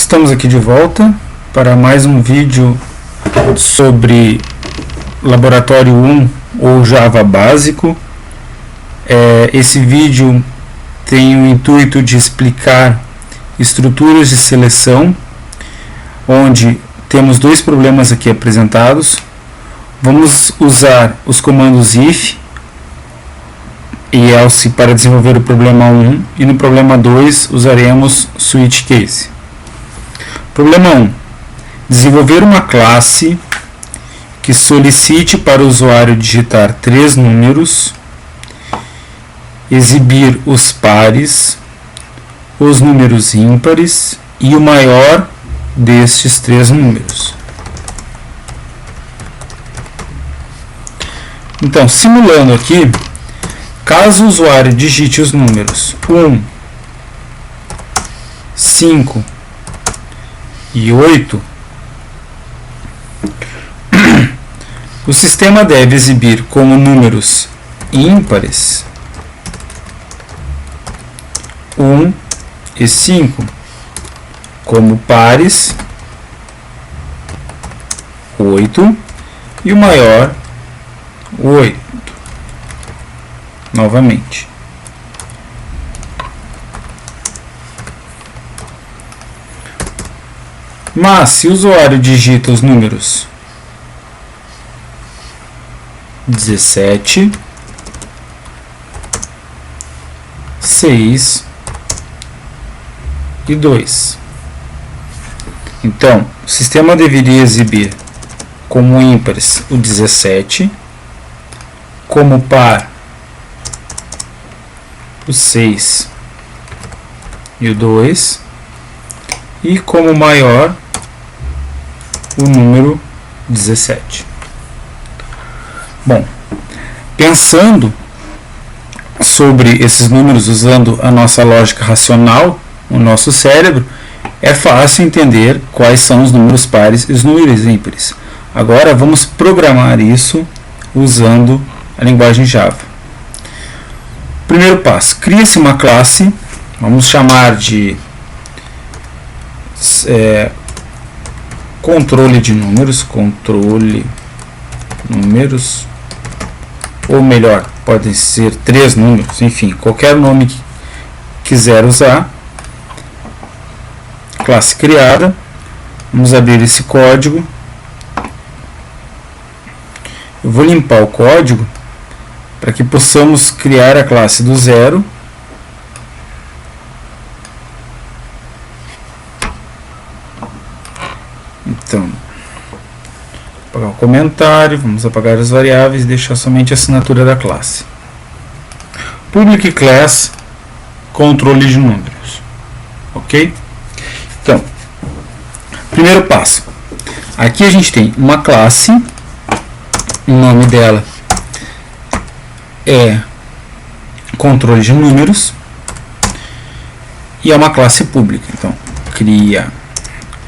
Estamos aqui de volta para mais um vídeo sobre Laboratório 1 ou Java básico. Esse vídeo tem o intuito de explicar estruturas de seleção, onde temos dois problemas aqui apresentados. Vamos usar os comandos if e else para desenvolver o problema 1, e no problema 2 usaremos switch case. Problema 1. Desenvolver uma classe que solicite para o usuário digitar 3 números, exibir os pares, os números ímpares e o maior destes 3 números. Então, simulando aqui, caso o usuário digite os números 1, 5 e 8, o sistema deve exibir como números ímpares 1 e 5, como pares 8 e o maior 8. Novamente. Mas se o usuário digita os números 17, 6 e 2, então o sistema deveria exibir como ímpares o 17, como par o 6 e o 2, e como maior o número 17. Bom, pensando sobre esses números usando a nossa lógica racional, o nosso cérebro, é fácil entender quais são os números pares e os números ímpares. Agora vamos programar isso usando a linguagem Java. Primeiro passo, cria-se uma classe, vamos chamar de controle de números, ou melhor, podem ser 3 números, enfim, qualquer nome que quiser usar. Classe criada, vamos abrir esse código. Eu vou limpar o código para que possamos criar a classe do zero. Então, apagar o comentário, vamos apagar as variáveis e deixar somente a assinatura da classe. Public class, controle de números. Ok? Então, primeiro passo. Aqui a gente tem uma classe, o nome dela é controle de números e é uma classe pública. Então, cria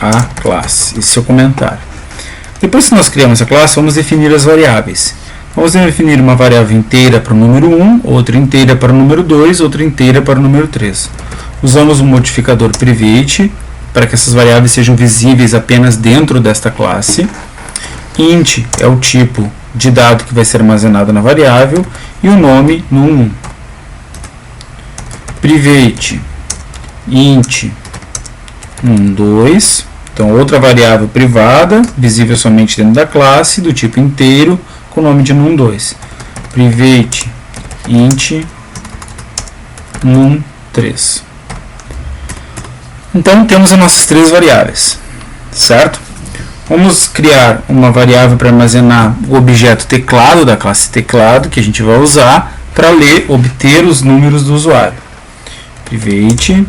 a classe, esse é o comentário. Depois que nós criamos a classe, vamos definir as variáveis. Vamos definir uma variável inteira para o número 1, outra inteira para o número 2, outra inteira para o número 3. Usamos o modificador private para que essas variáveis sejam visíveis apenas dentro desta classe. Int é o tipo de dado que vai ser armazenado na variável e o nome no 1. Private int 2, então outra variável privada, visível somente dentro da classe, do tipo inteiro, com o nome de num2. Private int num3. Então temos as nossas 3 variáveis, certo? Vamos criar uma variável para armazenar o objeto teclado da classe teclado, que a gente vai usar para obter os números do usuário. Private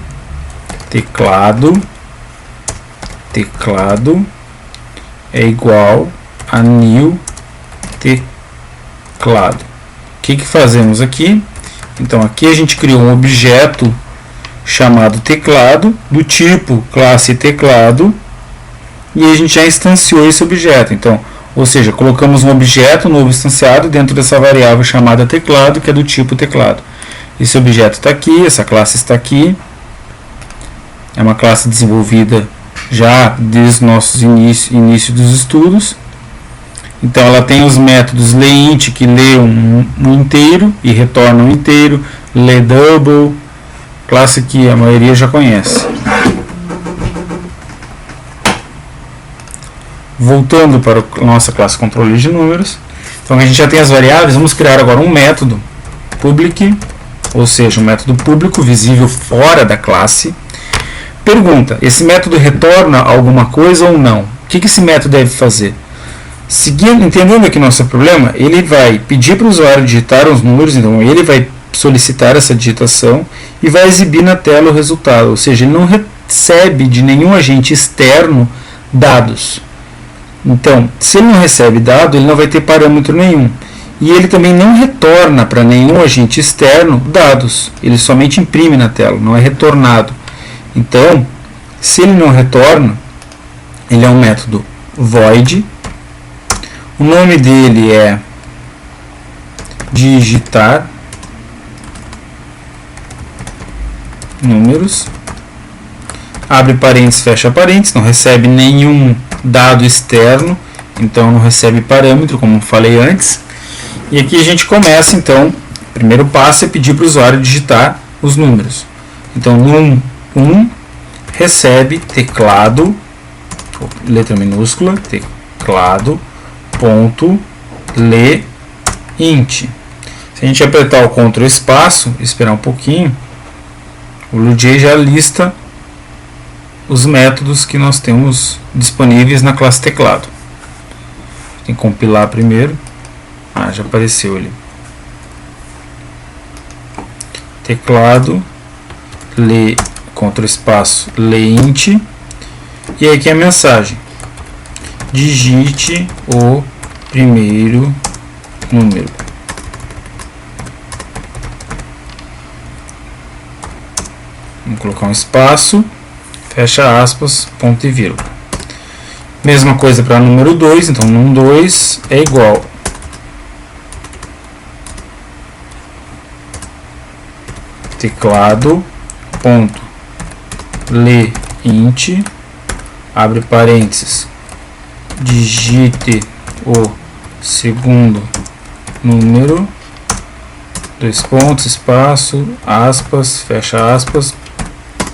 teclado é igual a new teclado. O que fazemos aqui? Então aqui a gente criou um objeto chamado teclado, do tipo classe teclado, e a gente já instanciou esse objeto. Então, ou seja, colocamos um objeto novo instanciado dentro dessa variável chamada teclado, que é do tipo teclado. Esse objeto está aqui, essa classe está aqui. É uma classe desenvolvida já desde o nosso início dos estudos. Então ela tem os métodos leInt, que lê um inteiro e retorna um inteiro, leDouble, classe que a maioria já conhece. Voltando para a nossa classe controle de números, então a gente já tem as variáveis, vamos criar agora um método public, ou seja, um método público visível fora da classe. Pergunta, esse método retorna alguma coisa ou não? O que esse método deve fazer? Entendendo aqui nosso problema, ele vai pedir para o usuário digitar os números, então ele vai solicitar essa digitação e vai exibir na tela o resultado, ou seja, ele não recebe de nenhum agente externo dados. Então, se ele não recebe dado, ele não vai ter parâmetro nenhum. E ele também não retorna para nenhum agente externo dados, ele somente imprime na tela, não é retornado. Então, se ele não retorna, ele é um método void. O nome dele é digitar números, abre parênteses, fecha parênteses, não recebe nenhum dado externo, então não recebe parâmetro, como falei antes. E aqui a gente começa, então, o primeiro passo é pedir para o usuário digitar os números. Então, num1 recebe teclado, letra minúscula, teclado, ponto, leInt. Se a gente apertar o Ctrl espaço, esperar um pouquinho, o LUJ já lista os métodos que nós temos disponíveis na classe teclado. Tem que compilar primeiro. Já apareceu ali. Teclado, Ctrl espaço, leInt. E aqui a mensagem: digite o primeiro número. Vamos colocar um espaço, fecha aspas, ponto e vírgula. Mesma coisa para número 2, então num2 é igual teclado, ponto, leInt, abre parênteses, digite o segundo número, dois pontos, espaço, aspas, fecha aspas,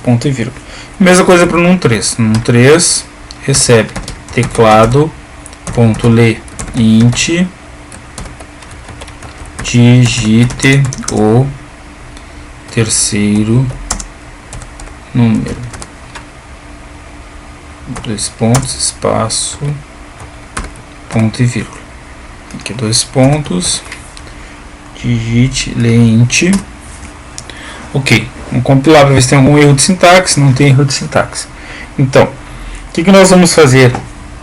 ponto e vírgula. Mesma coisa para o num3. Num3 recebe teclado, ponto, leInt, digite o terceiro número, dois pontos, espaço, ponto e vírgula. Aqui dois pontos, digite, leInt. Ok, vamos compilar para ver se tem algum erro de sintaxe. Não tem erro de sintaxe. Então, o que nós vamos fazer?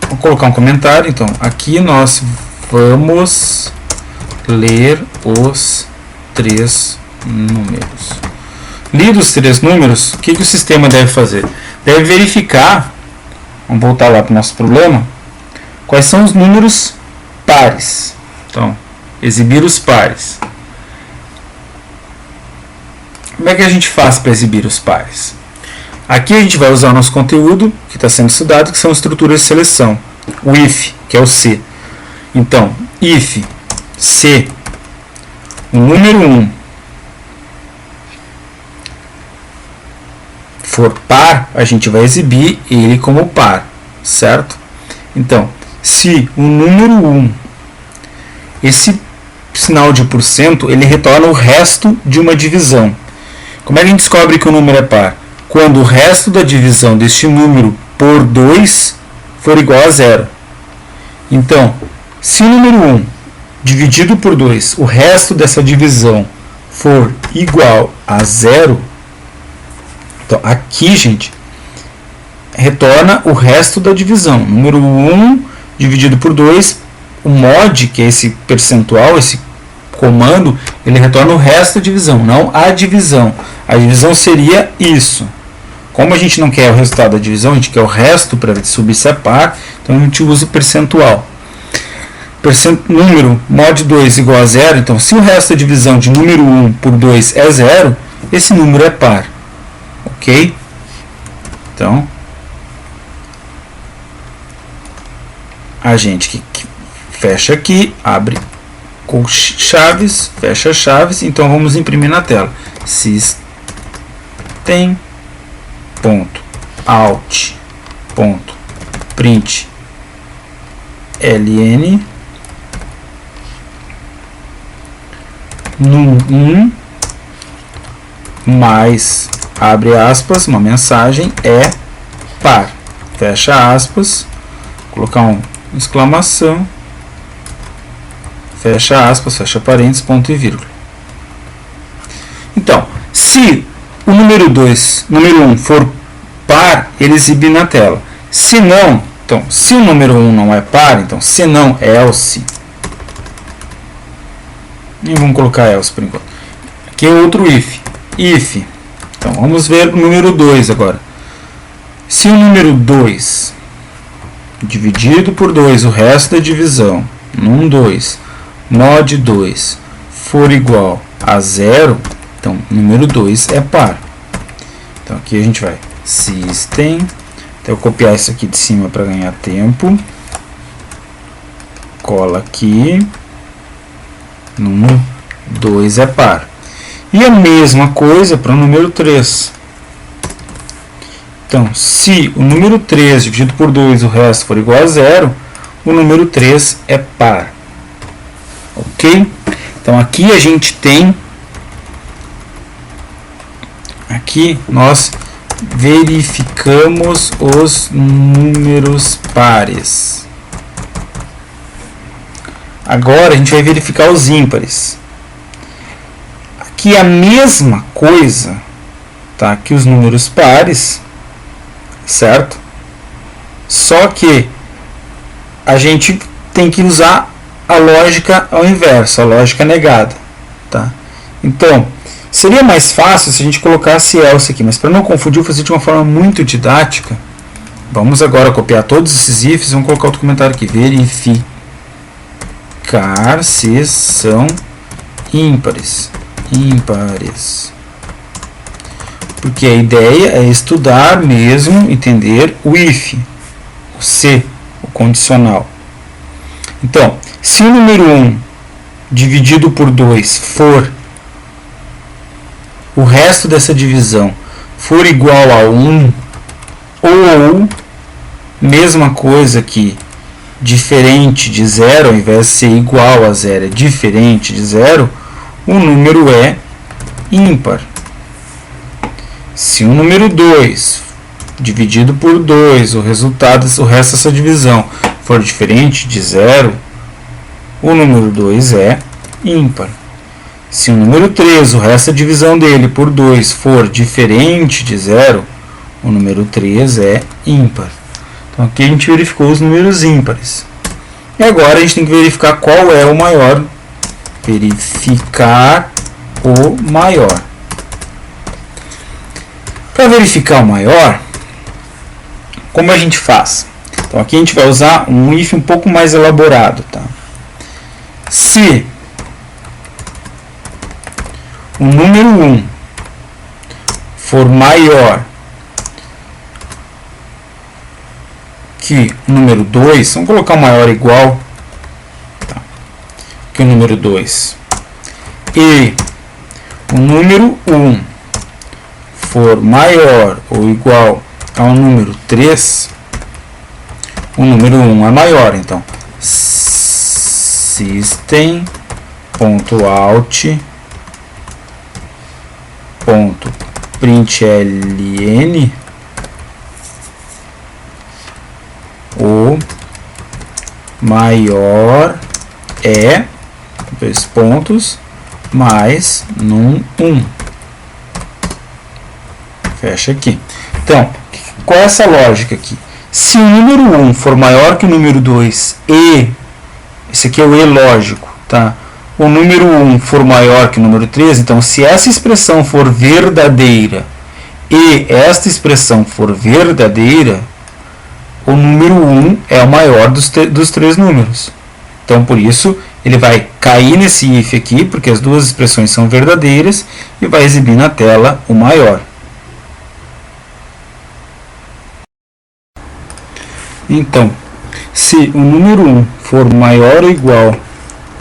Vou colocar um comentário. Então, aqui nós vamos ler os três números. Lidos os três números, o que o sistema deve fazer? Deve verificar, vamos voltar lá para o nosso problema, quais são os números pares. Então, exibir os pares. Como é que a gente faz para exibir os pares? Aqui a gente vai usar o nosso conteúdo que está sendo estudado, que são estruturas de seleção. O if, que é o se. Então, if, se o número 1 for par, a gente vai exibir ele como par, certo? Então, se o número 1, esse sinal de porcento, ele retorna o resto de uma divisão. Como é que a gente descobre que o número é par? Quando o resto da divisão deste número por 2 for igual a 0. Então, se o número 1 dividido por 2, o resto dessa divisão for igual a 0, então aqui, gente, retorna o resto da divisão. Número 1 dividido por 2, o mod, que é esse percentual, esse comando, ele retorna o resto da divisão, não a divisão. A divisão seria isso. Como a gente não quer o resultado da divisão, a gente quer o resto para subir se é par, então a gente usa o percentual. Número mod 2 igual a 0, então se o resto da divisão de número 1 por 2 é 0, esse número é par. Ok? Então, a gente fecha aqui, abre com chaves, fecha chaves, então vamos imprimir na tela. System ponto out ponto print ln num1 mais, abre aspas, uma mensagem é par, fecha aspas, colocar uma exclamação, fecha aspas, fecha parênteses, ponto e vírgula. Então, se o número 1 for par, ele exibe na tela. Se não, então, se o número 1 não é par, então, se não, else. E vamos colocar else por enquanto. Aqui é outro if. If. Então, vamos ver o número 2 agora. Se o número 2 dividido por 2, o resto da divisão, num 2, mod 2, for igual a 0, então, número 2 é par. Então, aqui a gente vai system, então eu copiar isso aqui de cima para ganhar tempo, cola aqui, número 2 é par. E a mesma coisa para o número 3. Então, se o número 3 dividido por 2, o resto for igual a 0, o número 3 é par. Ok? Então, aqui a gente tem, aqui nós verificamos os números pares. Agora a gente vai verificar os ímpares. Aqui a mesma coisa, tá? Que os números pares, certo? Só que a gente tem que usar a lógica ao inverso, a lógica negada, tá? Então, seria mais fácil se a gente colocasse else aqui, mas para não confundir, eu vou fazer de uma forma muito didática. Vamos agora copiar todos esses ifs e vamos colocar outro comentário aqui. Verificar se são ímpares. Porque a ideia é estudar mesmo, entender o if, o se, o condicional. Então, se o número 1 dividido por 2 for, o resto dessa divisão for igual a 1, ou, mesma coisa que diferente de 0, ao invés de ser igual a 0, é diferente de 0, o número é ímpar. Se o número 2 dividido por 2, o resto dessa divisão for diferente de 0, o número 2 é ímpar. Se o número 3, o resto da divisão dele por 2 for diferente de 0, o número 3 é ímpar. Então aqui a gente verificou os números ímpares. E agora a gente tem que verificar qual é o maior. Verificar o maior. Para verificar o maior, como a gente faz? Então aqui a gente vai usar um if um pouco mais elaborado, tá? Se o número 1 for maior que o número 2, vamos colocar o maior igual, tá, que o número 2, e o número 1 for maior ou igual ao número 3, o número 1 é maior. Então, system.out.println o maior é, dois pontos, mais num 1. Fecha aqui. Então, qual é essa lógica aqui? Se o número 1 for maior que o número 2 e, esse aqui é o e lógico, tá? O número 1 for maior que o número 3, então se essa expressão for verdadeira e esta expressão for verdadeira, o número 1 é o maior dos três números. Então, por isso, ele vai cair nesse if aqui, porque as duas expressões são verdadeiras, e vai exibir na tela o maior. Então, Se o número 1 for maior ou igual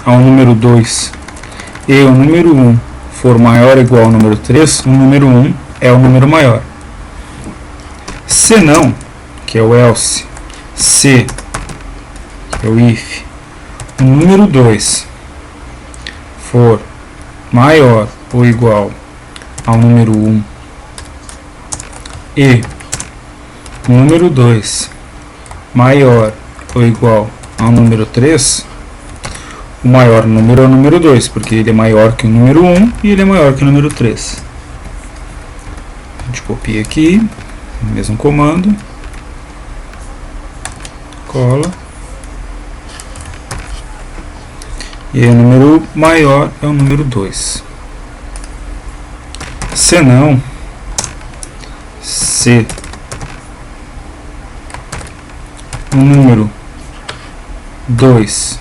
ao número 2 e o número 1 for maior ou igual ao número 3, o número 1 é o número maior. Se não, que é o else, se, que é o if, o número 2 for maior ou igual ao número 1 e o número 2 maior ou igual ao número 3, o maior número é o número 2, porque ele é maior que o número 1 e ele é maior que o número 3. A gente copia aqui, o mesmo comando, cola, e aí o número maior é o número 2. Se não, se o número 2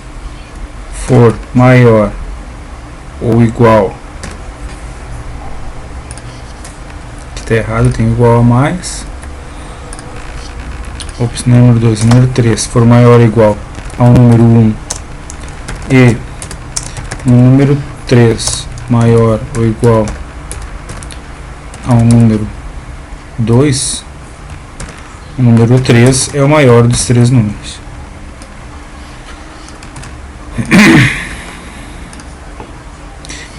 for maior ou igual, que está errado, tem igual a mais, ops, número 2, número 3 for maior ou igual ao número 1 e o número 3 maior ou igual ao número 2, o número 3 é o maior dos três números.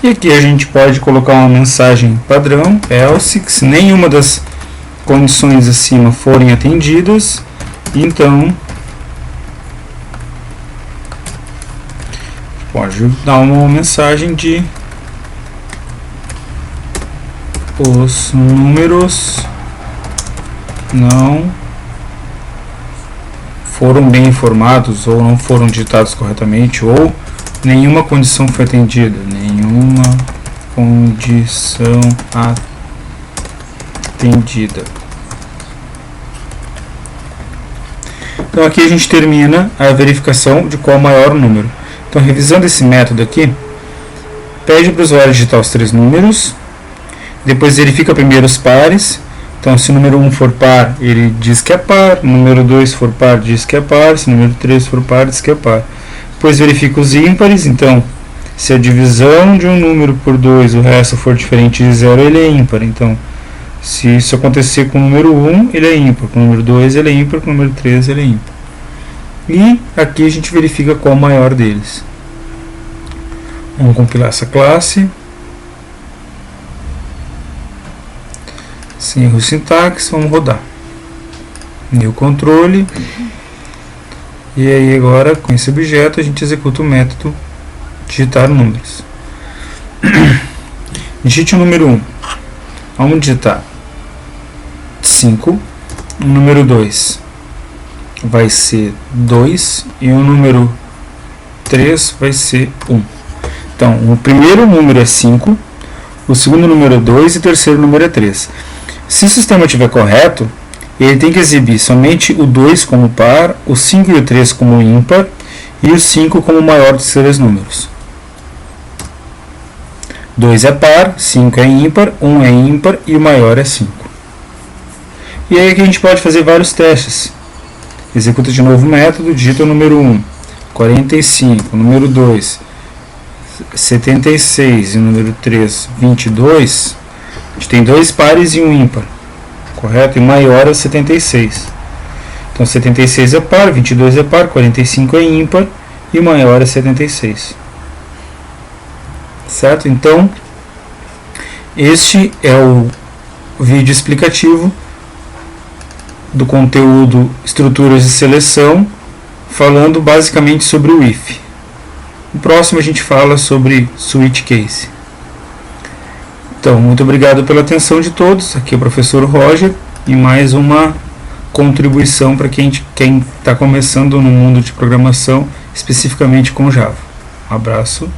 E aqui a gente pode colocar uma mensagem padrão, else, que se nenhuma das condições acima forem atendidas, então pode dar uma mensagem de os números não foram bem informados ou não foram digitados corretamente, ou nenhuma condição foi atendida. Nenhuma condição atendida. Então aqui a gente termina a verificação de qual é o maior número. Então, revisando esse método aqui, pede para o usuário digitar os três números, depois verifica primeiro os pares. Então, se o número 1 for par, ele diz que é par, o número 2 for par, diz que é par, se o número 3 for par, diz que é par. Depois verifica os ímpares, então, se a divisão de um número por 2, o resto for diferente de 0, ele é ímpar. Então, se isso acontecer com o número 1, ele é ímpar, com o número 2 ele é ímpar, com o número 3 ele é ímpar. E aqui a gente verifica qual é o maior deles. Vamos compilar essa classe. Sem erro sintaxe, vamos rodar. New controle. E aí agora, com esse objeto, a gente executa o método digitar números. Digite o número 1. Vamos digitar 5. O número 2 vai ser 2. E o número 3 vai ser 1. Então, o primeiro número é 5. O segundo número é 2 e o terceiro número é 3. Se o sistema estiver correto, ele tem que exibir somente o 2 como par, o 5 e o 3 como ímpar e o 5 como o maior dos três números. 2 é par, 5 é ímpar, 1 é ímpar e o maior é 5. E aí aqui a gente pode fazer vários testes. Executa de novo o método, digita o número 1, 45, o número 2, 76 e o número 3, 22. A gente tem dois pares e um ímpar, correto? E o maior é 76. Então 76 é par, 22 é par, 45 é ímpar e o maior é 76. Certo? Então, este é o vídeo explicativo do conteúdo estruturas de seleção, falando basicamente sobre o if. No próximo a gente fala sobre switch case. Então, muito obrigado pela atenção de todos. Aqui é o professor Roger e mais uma contribuição para quem está começando no mundo de programação, especificamente com Java. Um abraço.